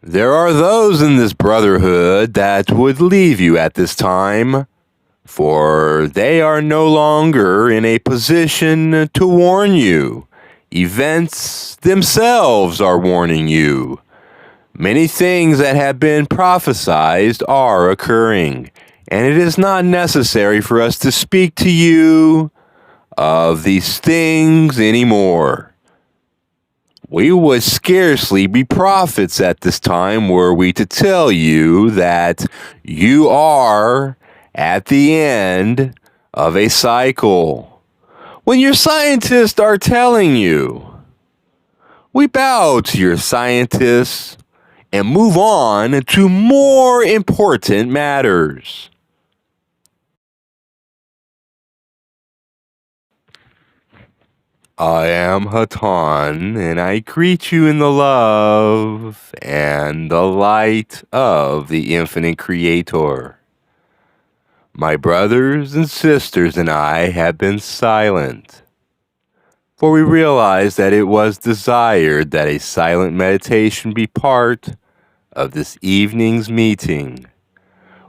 There are those in this brotherhood that would leave you at this time, for they are no longer in a position to warn you. Events themselves are warning you. Many things that have been prophesied are occurring, and it is not necessary for us to speak to you of these things anymore. We would scarcely be prophets at this time were we to tell you that you are at the end of a cycle. When your scientists are telling you, we bow to your scientists and move on to more important matters. I am Hatan, and I greet you in the love and the light of the infinite Creator. My brothers and sisters and I have been silent, for we realized that it was desired that a silent meditation be part of this evening's meeting.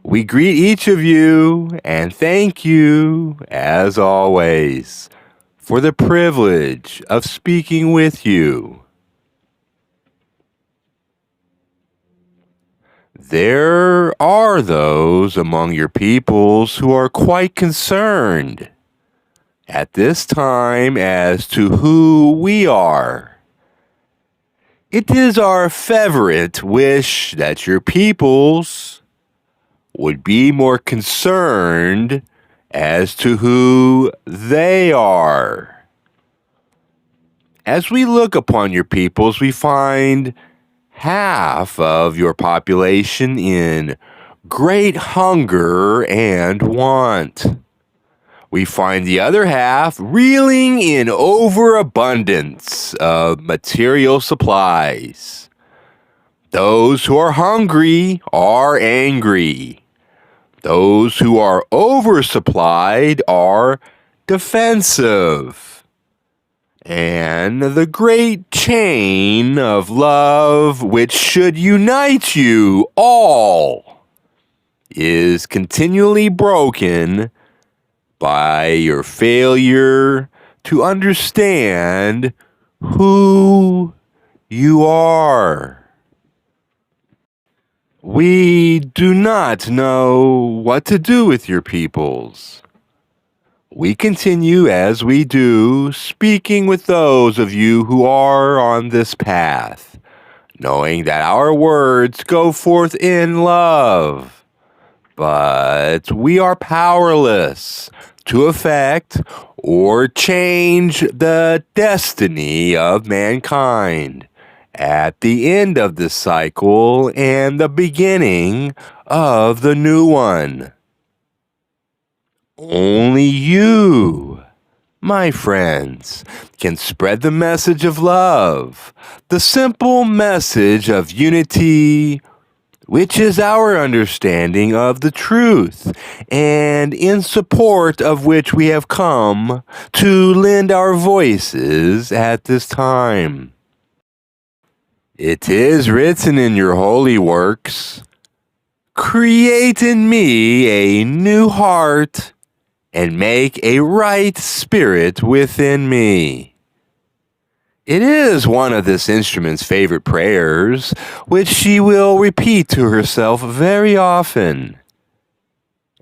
We greet each of you and thank you, as always, for the privilege of speaking with you. There are those among your peoples who are quite concerned at this time as to who we are. It is our fervent wish that your peoples would be more concerned as to who they are. As we look upon your peoples, we find half of your population in great hunger and want. We find the other half reeling in overabundance of material supplies. Those who are hungry are angry. Those who are oversupplied are defensive. And the great chain of love which should unite you all is continually broken by your failure to understand who you are. We do not know what to do with your peoples. We continue as we do, speaking with those of you who are on this path, knowing that our words go forth in love. But we are powerless to affect or change the destiny of mankind at the end of this cycle and the beginning of the new one. Only you, my friends, can spread the message of love, the simple message of unity, which is our understanding of the truth, and in support of which we have come to lend our voices at this time. It is written in your holy works, "Create in me a new heart and make a right spirit within me." It is one of this instrument's favorite prayers, which she will repeat to herself very often.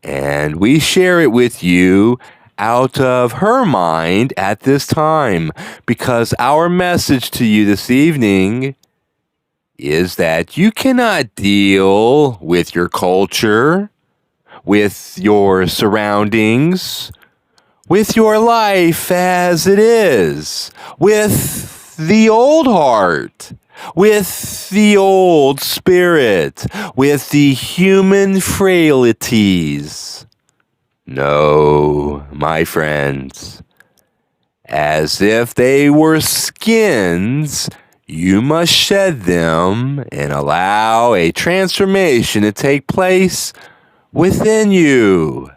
And we share it with you out of her mind at this time, because our message to you this evening is that you cannot deal with your culture, with your surroundings, with your life as it is, with the old heart, with the old spirit, with the human frailties. No, my friends, as if they were skins, you must shed them and allow a transformation to take place within you,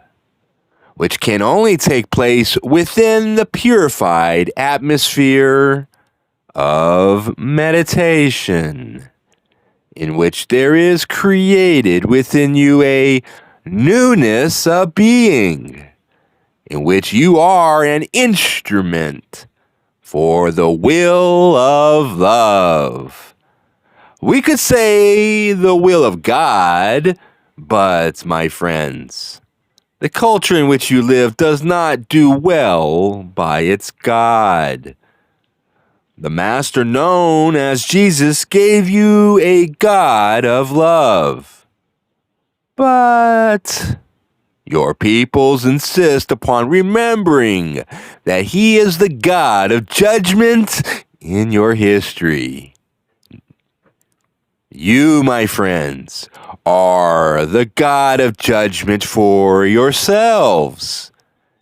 which can only take place within the purified atmosphere of meditation in which there is created within you a newness of being, in which you are an instrument for the will of love. We could say the will of God, but, my friends, the culture in which you live does not do well by its God. The Master known as Jesus gave you a God of love. But your peoples insist upon remembering that He is the God of judgment in your history. You, my friends, are the God of judgment for yourselves.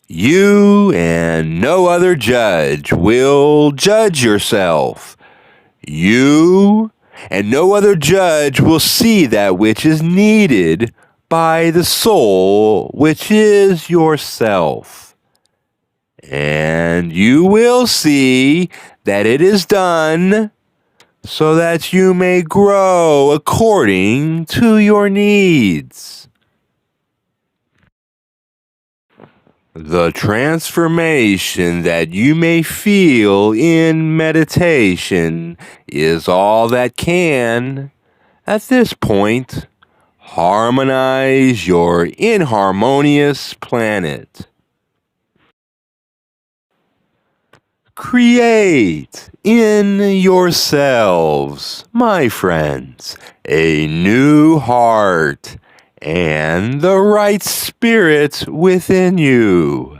You and no other judge will judge yourself. You and no other judge will see that which is needed by the soul, which is yourself. And you will see that it is done so that you may grow according to your needs. The transformation that you may feel in meditation is all that can, at this point, harmonize your inharmonious planet. Create in yourselves, my friends, a new heart and the right spirit within you.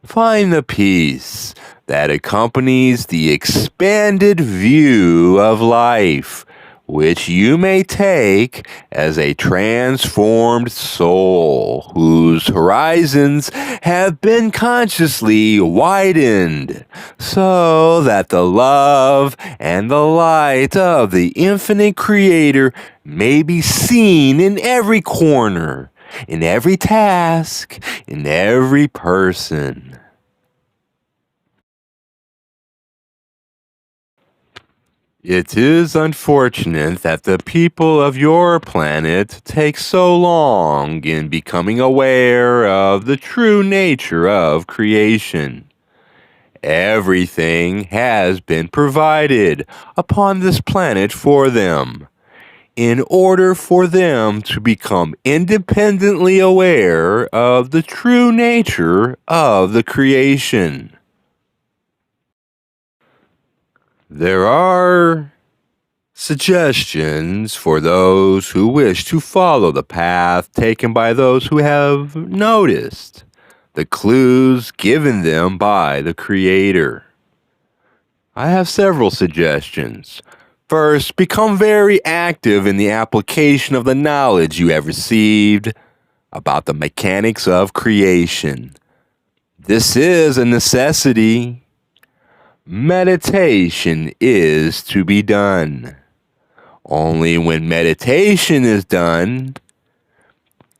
Find the peace that accompanies the expanded view of life, which you may take as a transformed soul whose horizons have been consciously widened, so that the love and the light of the infinite Creator may be seen in every corner, in every task, in every person. It is unfortunate that the people of your planet take so long in becoming aware of the true nature of creation. Everything has been provided upon this planet for them, in order for them to become independently aware of the true nature of the creation. There are suggestions for those who wish to follow the path taken by those who have noticed the clues given them by the Creator. I have several suggestions. First, become very active in the application of the knowledge you have received about the mechanics of creation. This is a necessity. Meditation is to be done. Only when meditation is done,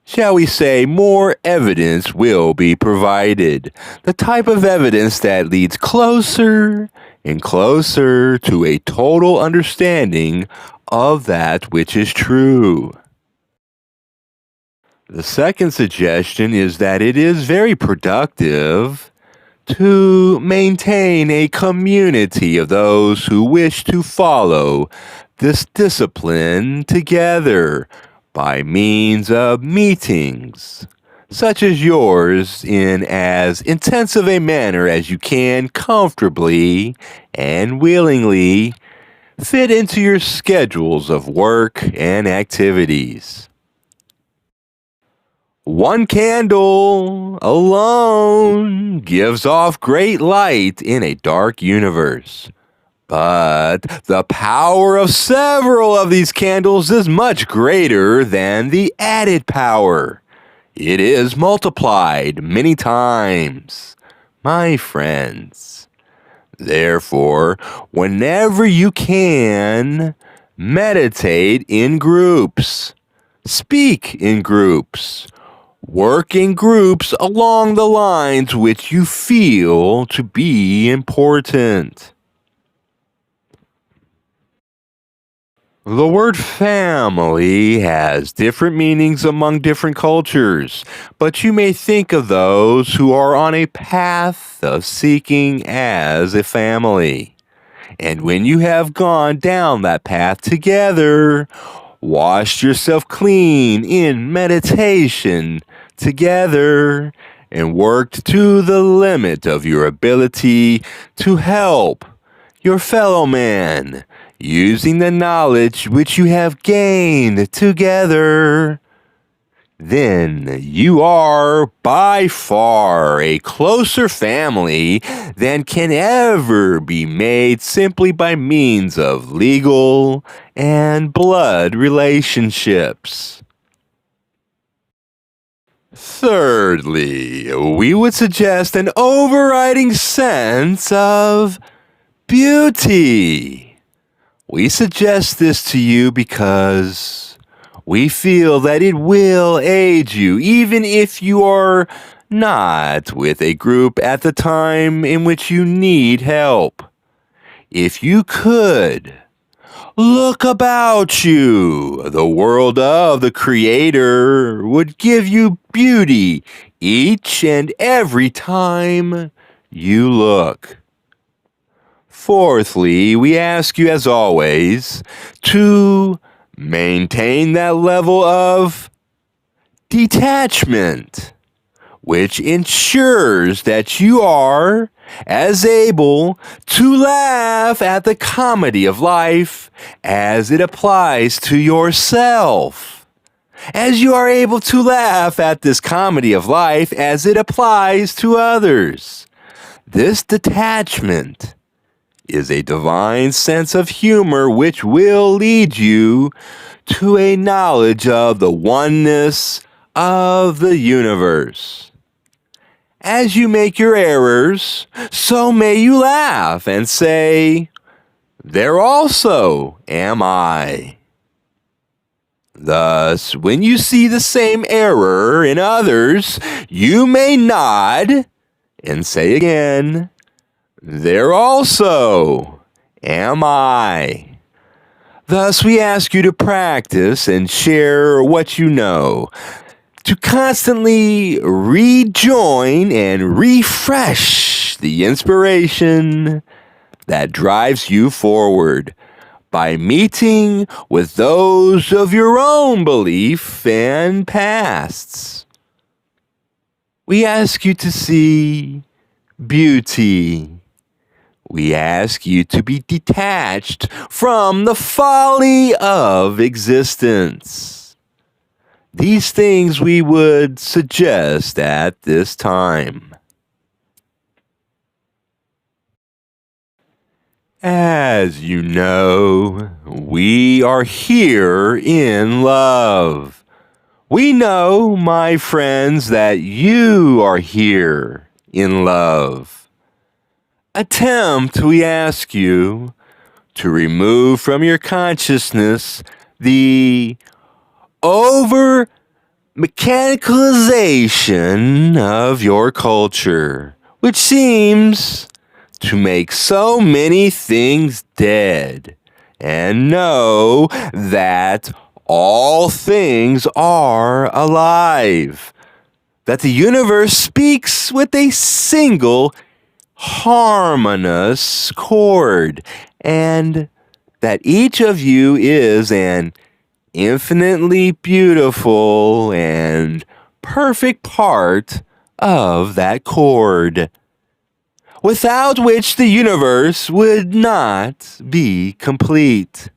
shall we say, more evidence will be provided. The type of evidence that leads closer and closer to a total understanding of that which is true. The second suggestion is that it is very productive to maintain a community of those who wish to follow this discipline together by means of meetings, such as yours, in as intensive a manner as you can comfortably and willingly fit into your schedules of work and activities. One candle alone gives off great light in a dark universe. But the power of several of these candles is much greater than the added power. It is multiplied many times, my friends. Therefore, whenever you can, meditate in groups, speak in groups, work in groups along the lines which you feel to be important. The word family has different meanings among different cultures, but you may think of those who are on a path of seeking as a family. And when you have gone down that path together, washed yourself clean in meditation together, and worked to the limit of your ability to help your fellow man, using the knowledge which you have gained together, then you are by far a closer family than can ever be made simply by means of legal and blood relationships. Thirdly, we would suggest an overriding sense of beauty. We suggest this to you because we feel that it will aid you, even if you are not with a group at the time in which you need help. If you could, look about you. The world of the Creator would give you beauty each and every time you look. Fourthly, we ask you, as always, to maintain that level of detachment, which ensures that you are as able to laugh at the comedy of life as it applies to yourself, as you are able to laugh at this comedy of life as it applies to others. This detachment is a divine sense of humor which will lead you to a knowledge of the oneness of the universe. As you make your errors, so may you laugh and say, "There also am I." Thus, when you see the same error in others, you may nod and say again, "There also am I." Thus, we ask you to practice and share what you know, to constantly rejoin and refresh the inspiration that drives you forward by meeting with those of your own belief and pasts. We ask you to see beauty. We ask you to be detached from the folly of existence. These things we would suggest at this time. As you know, we are here in love. We know, my friends, that you are here in love. Attempt, we ask you, to remove from your consciousness the over mechanicalization of your culture, which seems to make so many things dead, and know that all things are alive, that the universe speaks with a single harmonious chord, and that each of you is an infinitely beautiful and perfect part of that chord, without which the universe would not be complete.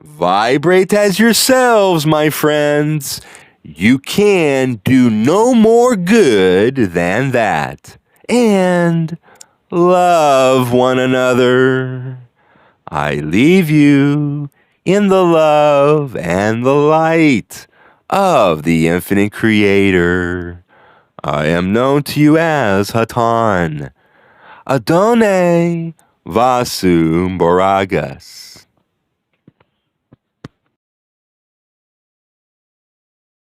Vibrate as yourselves, my friends. You can do no more good than that. And love one another. I leave you in the love and the light of the infinite Creator. I am known to you as Hatan. Adonai Vasu Boragas.